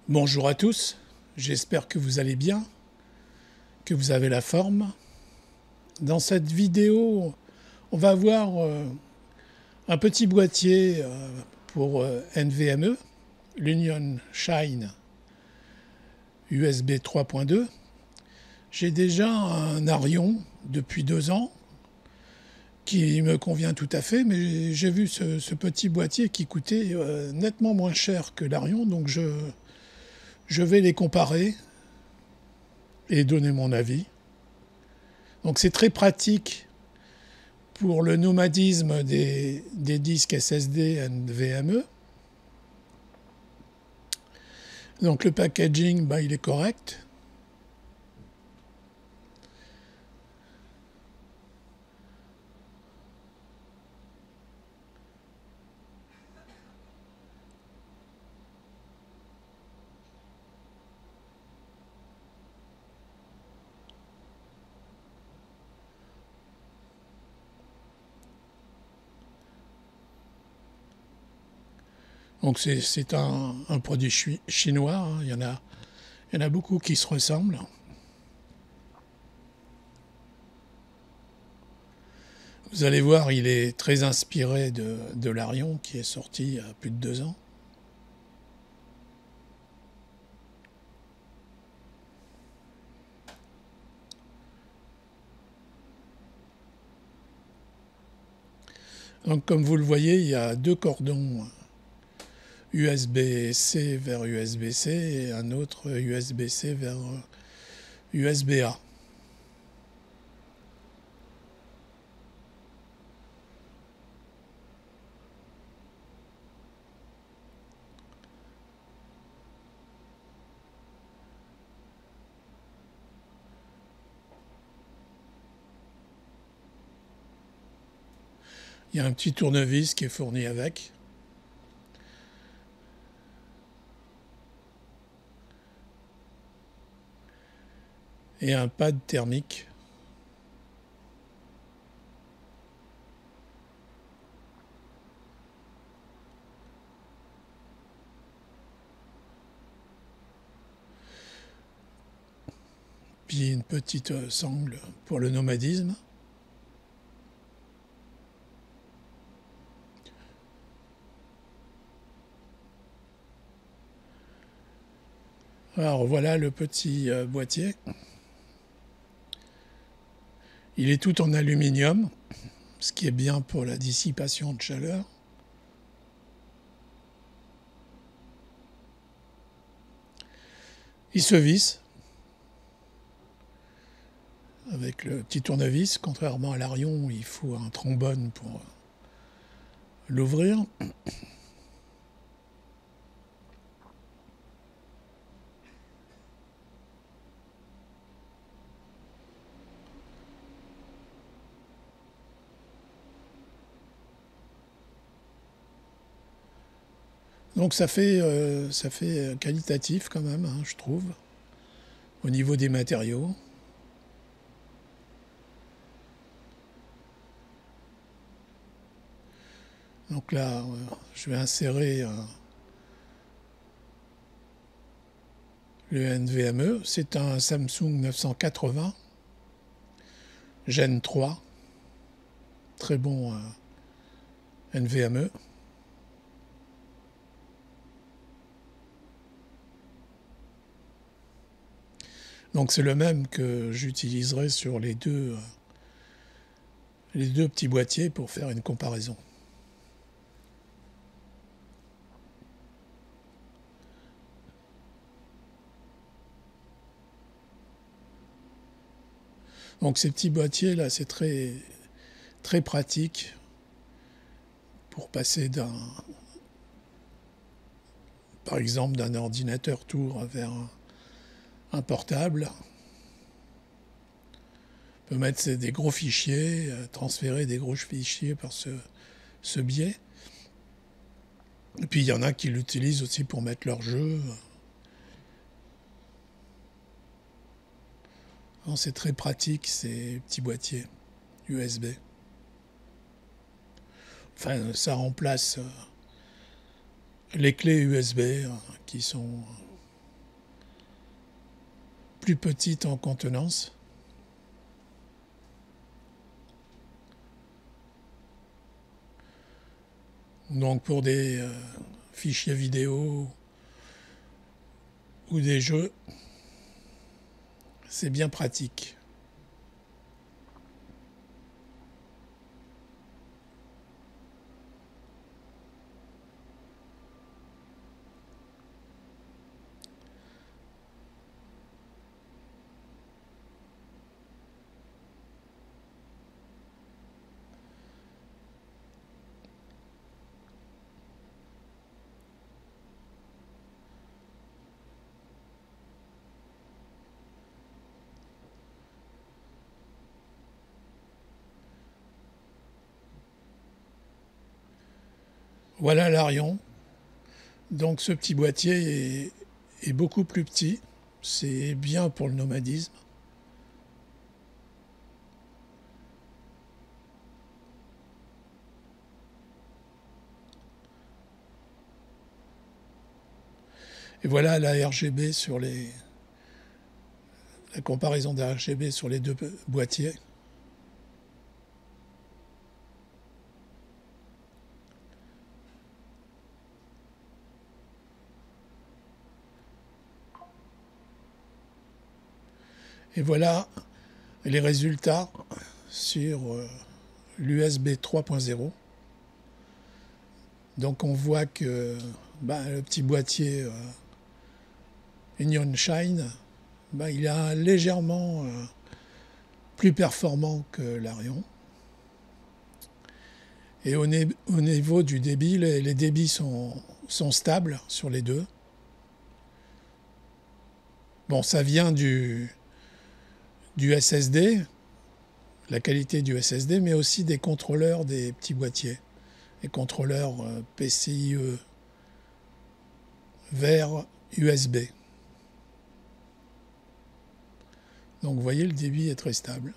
Bonjour à tous, j'espère que vous allez bien, que vous avez la forme. Dans cette vidéo, on va voir un petit boîtier pour NVMe, l'Union Shine USB 3.2. J'ai déjà un Arion depuis 2 ans qui me convient tout à fait, mais j'ai vu ce petit boîtier qui coûtait nettement moins cher que l'Arion, donc je vais les comparer et donner mon avis. Donc c'est très pratique pour le nomadisme des disques SSD NVMe. Donc le packaging, il est correct. Donc c'est un produit chinois, hein. Il y en a beaucoup qui se ressemblent. Vous allez voir, il est très inspiré de l'Arion qui est sorti il y a plus de 2 ans. Donc comme vous le voyez, il y a 2 cordons USB-C vers USB-C et un autre USB-C vers USB-A. Il y a un petit tournevis qui est fourni avec. Et un pad thermique. Puis une petite sangle pour le nomadisme. Alors voilà le petit boîtier. Il est tout en aluminium, ce qui est bien pour la dissipation de chaleur. Il se visse avec le petit tournevis, contrairement à l'Arion où il faut un trombone pour l'ouvrir. Donc ça fait qualitatif quand même, hein, je trouve, au niveau des matériaux. Donc là, je vais insérer le NVMe. C'est un Samsung 980 Gen 3. Très bon NVMe. Donc c'est le même que j'utiliserai sur les deux petits boîtiers pour faire une comparaison. Donc ces petits boîtiers là, c'est très, très pratique pour passer par exemple d'un ordinateur tour vers un portable. On peut mettre des gros fichiers, transférer des gros fichiers par ce biais. Et puis il y en a qui l'utilisent aussi pour mettre leurs jeux. C'est très pratique ces petits boîtiers USB. Enfin, ça remplace les clés USB qui sont plus petites en contenance. Donc pour des fichiers vidéo ou des jeux, c'est bien pratique. Voilà l'Arion. Donc ce petit boîtier est beaucoup plus petit. C'est bien pour le nomadisme. Et voilà la RGB sur la comparaison de RGB sur les deux boîtiers. Et voilà les résultats sur l'USB 3.0. Donc on voit que le petit boîtier Union Shine, il est légèrement plus performant que l'Arion. Et au niveau du débit, les débits sont stables sur les deux. Bon, ça vient du SSD, la qualité du SSD, mais aussi des contrôleurs des petits boîtiers. Les contrôleurs PCIe vers USB. Donc vous voyez, le débit est très stable.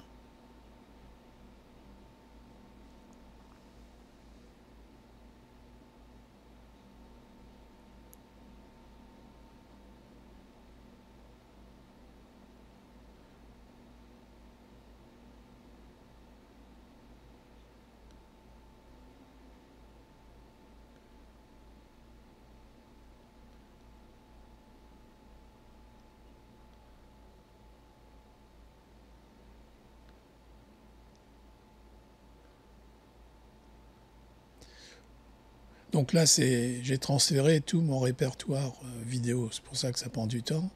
Donc là, j'ai transféré tout mon répertoire vidéo. C'est pour ça que ça prend du temps.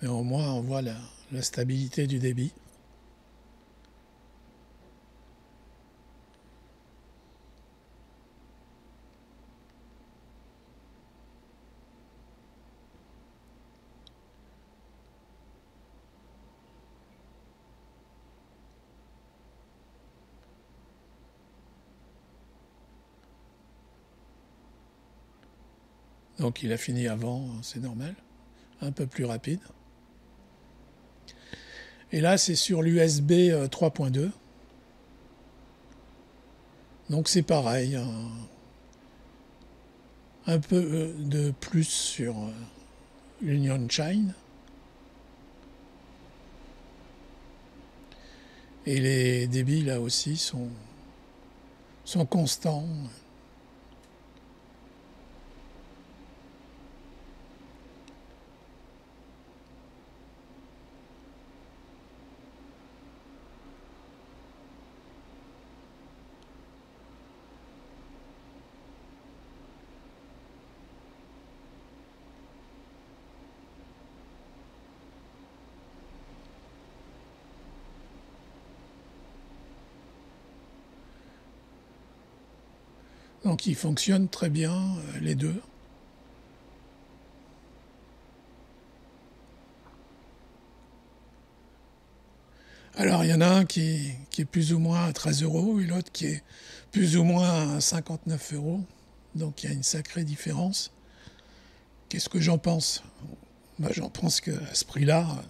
Mais au moins, on voit la stabilité du débit. Donc il a fini avant, c'est normal. Un peu plus rapide. Et là, c'est sur l'USB 3.2. Donc c'est pareil. Un peu de plus sur l'Union Shine. Et les débits, là aussi, sont constants. Donc ils fonctionnent très bien, les deux. Alors il y en a un qui est plus ou moins à 13 € et l'autre qui est plus ou moins à 59 €. Donc il y a une sacrée différence. Qu'est-ce que j'en pense? J'en pense qu'à ce prix-là,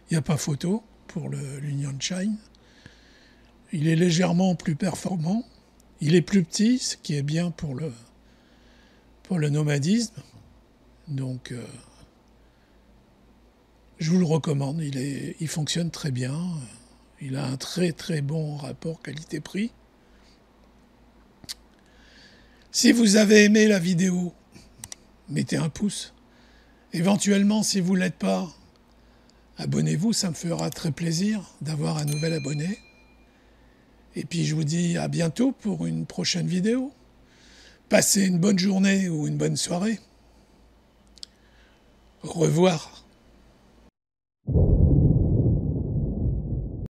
il n'y a pas photo pour l'Union Shine. Il est légèrement plus performant. Il est plus petit, ce qui est bien pour pour le nomadisme. Donc, je vous le recommande, il fonctionne très bien. Il a un très très bon rapport qualité-prix. Si vous avez aimé la vidéo, mettez un pouce. Éventuellement, si vous ne l'êtes pas, abonnez-vous, ça me fera très plaisir d'avoir un nouvel abonné. Et puis je vous dis à bientôt pour une prochaine vidéo. Passez une bonne journée ou une bonne soirée. Au revoir.